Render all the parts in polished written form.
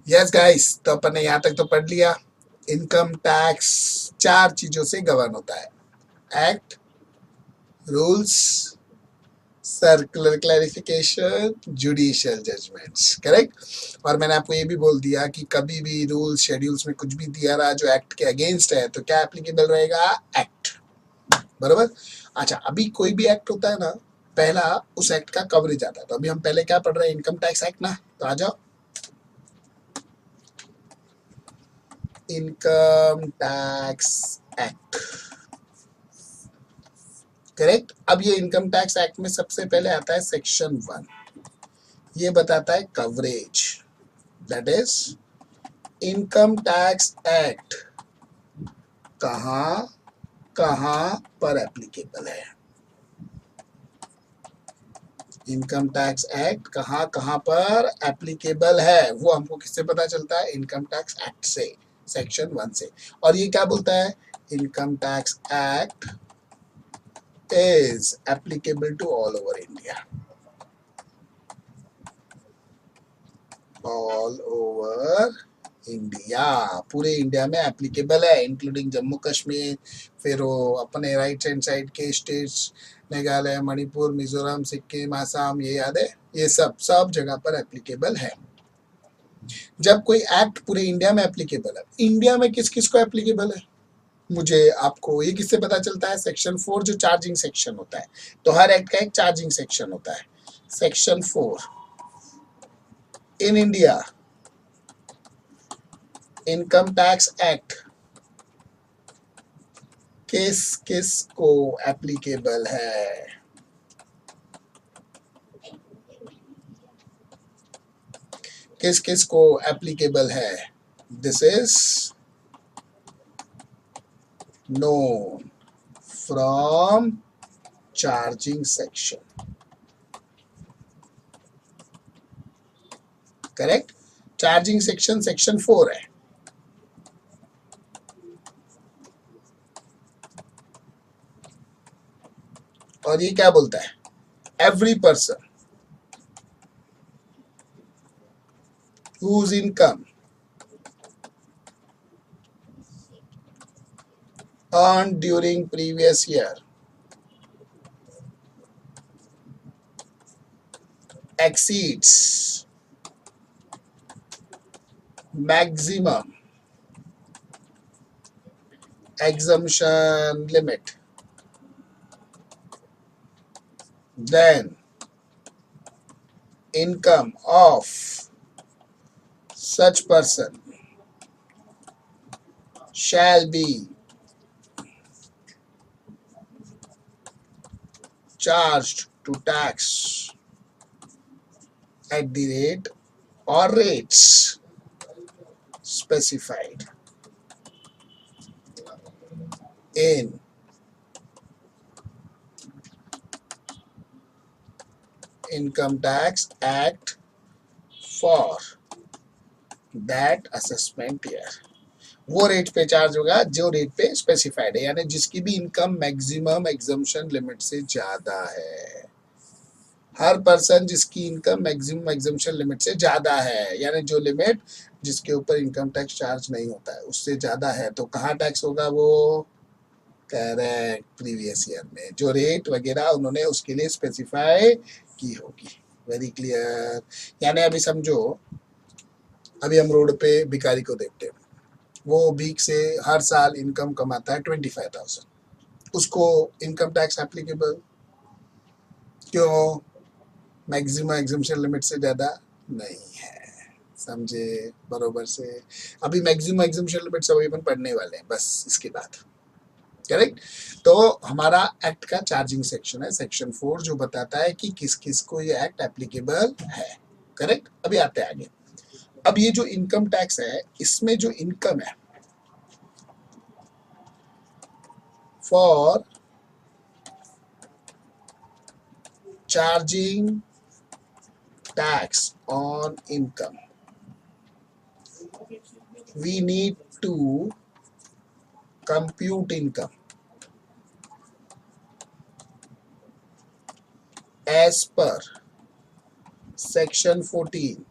Yes guys, तो अपन ने यहाँ तक तो पढ़ लिया। इनकम टैक्स 4 चीजों से गवर्न होता है: act, rules, circular clarification, judicial judgments. Correct. और मैंने आपको ये भी बोल दिया कि कभी भी रूल्स शेड्यूल्स में कुछ भी दिया रहा जो एक्ट के अगेंस्ट है तो क्या एप्लीकेबल रहेगा? एक्ट। बराबर। अच्छा, अभी कोई भी एक्ट होता है ना, पहला उस एक्ट का कवरेज आता है। तो अभी हम पहले क्या पढ़ रहे हैं? इनकम टैक्स एक्ट ना। तो आ जाओ, इनकम टैक्स एक्ट। करेक्ट। अब ये इनकम टैक्स एक्ट में सबसे पहले आता है सेक्शन 1। ये बताता है coverage, that is income tax act कहां कहां पर एप्लीकेबल है। इनकम टैक्स एक्ट कहां कहां पर एप्लीकेबल है वो हमको किससे पता चलता है? इनकम टैक्स एक्ट से, सेक्शन 1 से। और ये क्या बोलता है? Income tax act is applicable to all over India. All over India, पूरे इंडिया में एप्लीकेबल है, इंक्लूडिंग जम्मू कश्मीर, फिर वो अपने राइट हैंड साइड के स्टेट्स, मेघालय, मणिपुर, मिजोरम, सिक्किम, आसाम, ये याद है, ये सब जगह पर एप्लीकेबल है। जब कोई एक्ट पूरे इंडिया में एप्लीकेबल है, इंडिया में किस किस को एप्लीकेबल है? मुझे आपको ये किससे पता चलता है? सेक्शन 4 जो चार्जिंग सेक्शन होता है। तो हर एक्ट का एक चार्जिंग सेक्शन होता है। Section 4 in India income tax act किस किस को एप्लीकेबल है? किस किस को एप्लीकेबल है? This is known from charging section. Correct. Charging section section 4 है। और ये क्या बोलता है? Every person whose income earned during previous year exceeds maximum exemption limit, then income of such person shall be charged to tax at the rate or rates specified in Income Tax Act for that assessment year। वो rate पे charge होगा जो rate पे specified है, यानी जिसकी भी income maximum exemption limit से ज्यादा है। हर पर्सन जिसकी इनकम मैक्सिमम एग्जम्पशन लिमिट से ज्यादा है, यानी जो लिमिट जिसके ऊपर इनकम टैक्स चार्ज नहीं होता है उससे ज्यादा है, तो कहाँ टैक्स होगा वो? करेक्ट, प्रीवियस ईयर में जो रेट वगैरह उन्होंने उसके लिए स्पेसिफाई की होगी। Very clear. यानी अभी समझो, अभी हम रोड पे भिखारी को देखते हैं, वो भीख से हर साल इनकम कमाता है 25,000, उसको इनकम टैक्स एप्लीकेबल क्यों? मैक्सिमम एग्जम्पशन लिमिट से ज़्यादा नहीं है। समझे बरोबर से? अभी मैक्सिमम एग्जम्पशन लिमिट सब अपन पढ़ने वाले हैं बस इसके बाद। करेक्ट। तो हमारा एक्ट का चार्जिंग सेक्शन है सेक्शन 4, जो बताता है कि किस किस को ये एक्ट एप्लीकेबल है। करेक्ट। अभी आते हैं आगे। अब ये जो इनकम टैक्स है, इसमें जो इनकम है for charging tax on income, we need to compute income as per section 14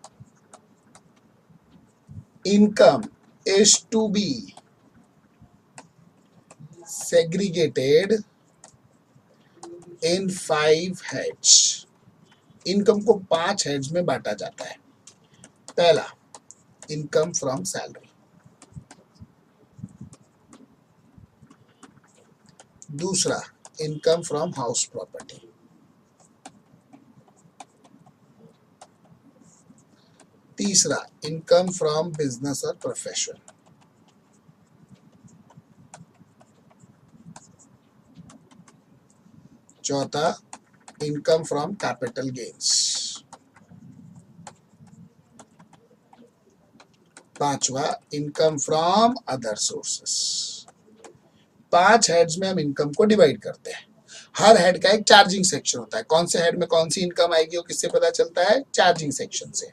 income is to be segregated in 5 heads. Income को 5 हेड्स में बांटा जाता है. पहला, इनकम फ्रॉम सैलरी. दूसरा, इनकम फ्रॉम हाउस प्रॉपर्टी. तीसरा, इनकम फ्रॉम बिजनेस और profession. चौथा, इनकम फ्रॉम कैपिटल गेन्स. पांचवा, income from other sources. 5 heads में हम इनकम को डिवाइड करते हैं. हर हेड का एक चार्जिंग सेक्शन होता है. कौन से हेड में कौन सी इनकम आएगी वो किससे पता चलता है? चार्जिंग सेक्शन से.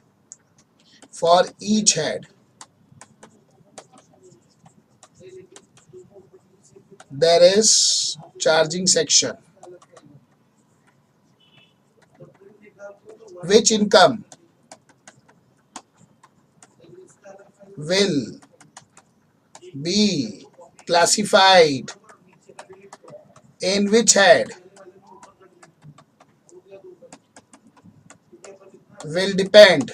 For each head there is charging section. Which income will be classified in which head will depend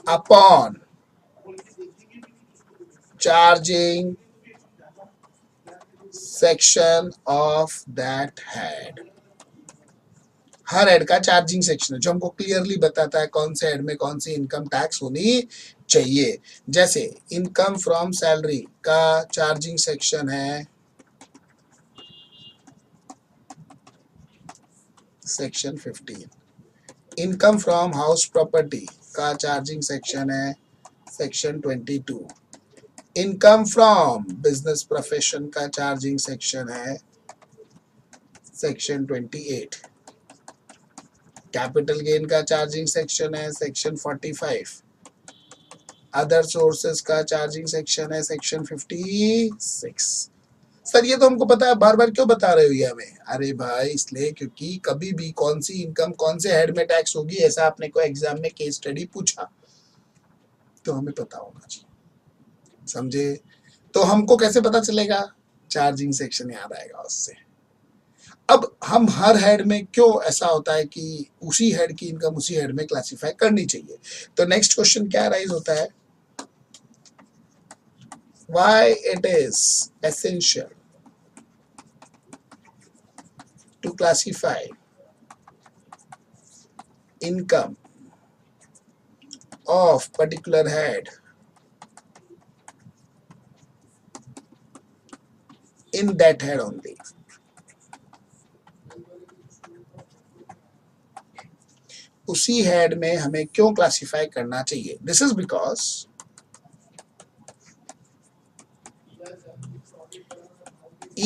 upon charging section of that head. Her head का चार्जिंग सेक्शन है जो हमको क्लियरली बताता है कौन से हेड में कौन सी इनकम टैक्स होनी चाहिए. जैसे इनकम फ्रॉम सैलरी का चार्जिंग सेक्शन है section 15. Income from house property का चार्जिंग सेक्शन है section 22. Income from business profession का चार्जिंग सेक्शन है सेक्शन 28. कैपिटल गेन का चार्जिंग सेक्शन है सेक्शन 45. अदर सोर्सेस का चार्जिंग सेक्शन है सेक्शन 56. सर ये तो हमको पता है, बार बार क्यों बता रहे हो ये हमें? अरे भाई इसलिए क्योंकि कभी भी कौन सी इनकम कौन से हेड में टैक्स होगी ऐसा आपने को एग्जाम में केस स्टडी पूछा तो हमें पता होना चाहिए. समझे? तो हमको कैसे पता चलेगा? चार्जिंग सेक्शन याद आएगा उससे. अब हम हर हेड में क्यों ऐसा होता है कि उसी हेड की इनकम उसी हेड में क्लासिफाई करनी चाहिए? तो नेक्स्ट क्वेश्चन क्या राइज होता है? Why it is essential to classify income of particular head in that head only. उसी हेड में हमें क्यों क्लासिफाई करना चाहिए? This is because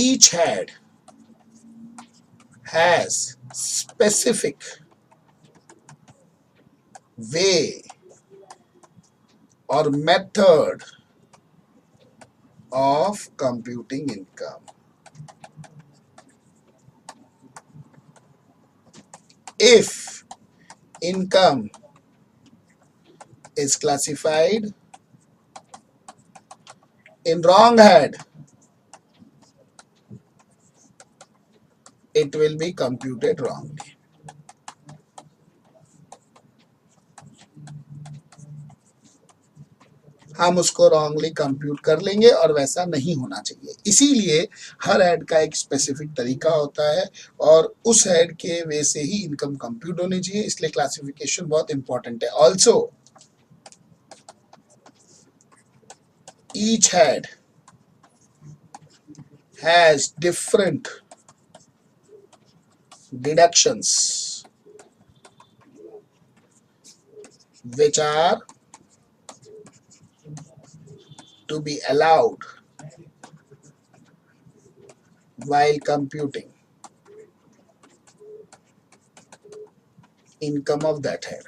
each head has specific way or method of computing income. If income is classified in wrong head, it will be computed wrongly. हम उसको wrongly compute कर लेंगे और वैसा नहीं होना चाहिए. इसीलिए हर हेड का एक स्पेसिफिक तरीका होता है और उस हेड के वे से ही इनकम कंप्यूट होनी चाहिए. इसलिए क्लासिफिकेशन बहुत इंपॉर्टेंट है. Also each head has different deductions which are to be allowed while computing income of that head.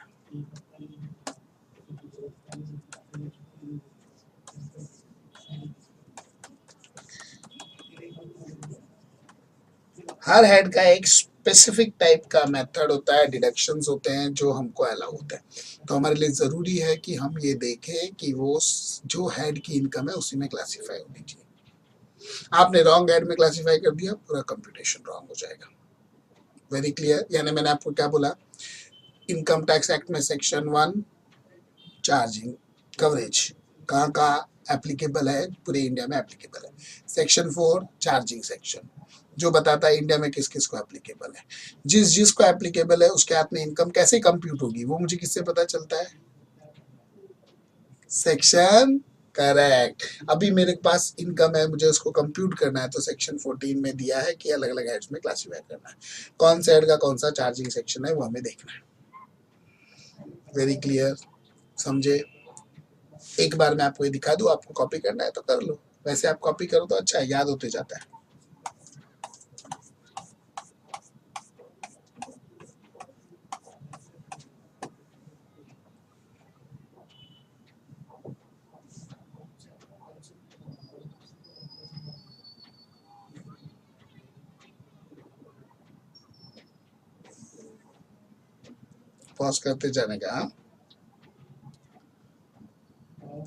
Her head का एक स्पेसिफिक टाइप का मेथड होता है, डिडक्शंस होते हैं जो हमको अलाउ होते हैं। तो हमारे लिए ज़रूरी है कि हम ये देखें कि वो जो हेड की इनकम है उसी में क्लासीफाई होनी चाहिए। आपने रॉन्ग हेड में क्लासीफाई कर दिया, पूरा कंप्यूटेशन रॉन्ग हो जाएगा। Very clear? यानी मैंने आपको क्या बोला, इनकम टैक्स एक्ट में सेक्शन 1 चार्जिंग कवरेज कहाँ कहाँ एप्लीकेबल है, पूरे इंडिया में एप्लीकेबल है। सेक्शन 4 चार्जिंग सेक्शन जो बताता है इंडिया में किस किस को एप्लीकेबल है। जिस जिस को एप्लीकेबल है उसके हाथ में इनकम कैसे कंप्यूट होगी वो मुझे किससे पता चलता है? Section, correct. अभी मेरे पास इनकम है, मुझे उसको कंप्यूट करना है, तो सेक्शन 14 में दिया है कि अलग अलग हेड्स में क्लासीफाई करना है। कौन से हेड का कौन सा चार्जिंग सेक्शन है वो हमें देखना है। Very clear? समझे? एक बार मैं आपको ये दिखा दूं, आपको कॉपी करना है तो कर लो, वैसे आप कॉपी करो तो अच्छा है, याद होते जाता है। पॉज करते जाने का,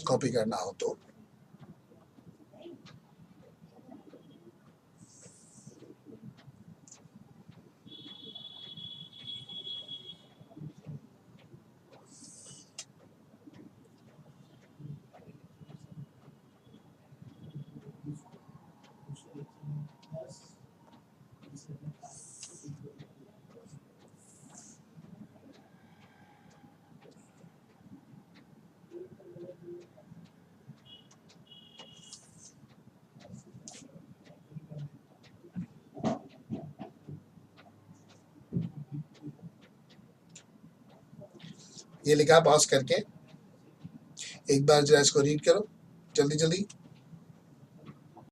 कॉपी करना हो तो। ये लिखा, पॉज करके एक बार जरा इसको रीड करो जल्दी जल्दी।